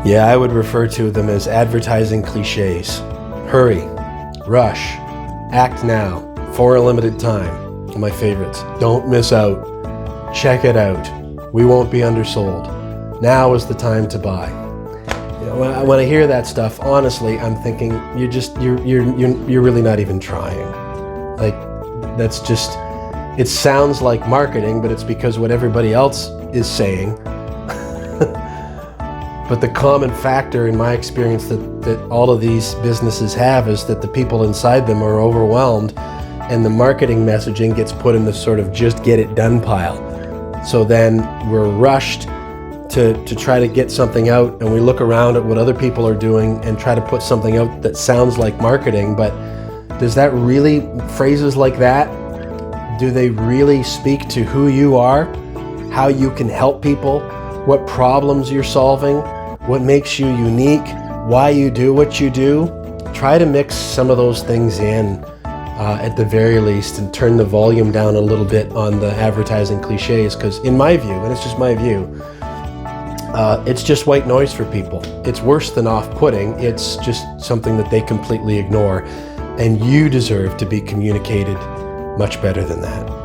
Yeah, I would refer to them as advertising cliches. Hurry, rush, act now, for a limited time. My favorites. Don't miss out. Check it out. We won't be undersold. Now is the time to buy. You know, when I hear that stuff, honestly, I'm thinking you're really not even trying. Like, that's just, it sounds like marketing, but it's because what everybody else is saying. But the common factor in my experience that all of these businesses have is that the people inside them are overwhelmed, and the marketing messaging gets put in this sort of just get it done pile. So then we're rushed to try to get something out, and we look around at what other people are doing and try to put something out that sounds like marketing, but does that really, phrases like that, do they really speak to who you are, how you can help people, what problems you're solving, what makes you unique, why you do what you do? Try to mix some of those things in at the very least, and turn the volume down a little bit on the advertising cliches, because in my view, and it's just my view, it's just white noise for people. It's worse than off-putting. It's just something that they completely ignore, and you deserve to be communicated much better than that.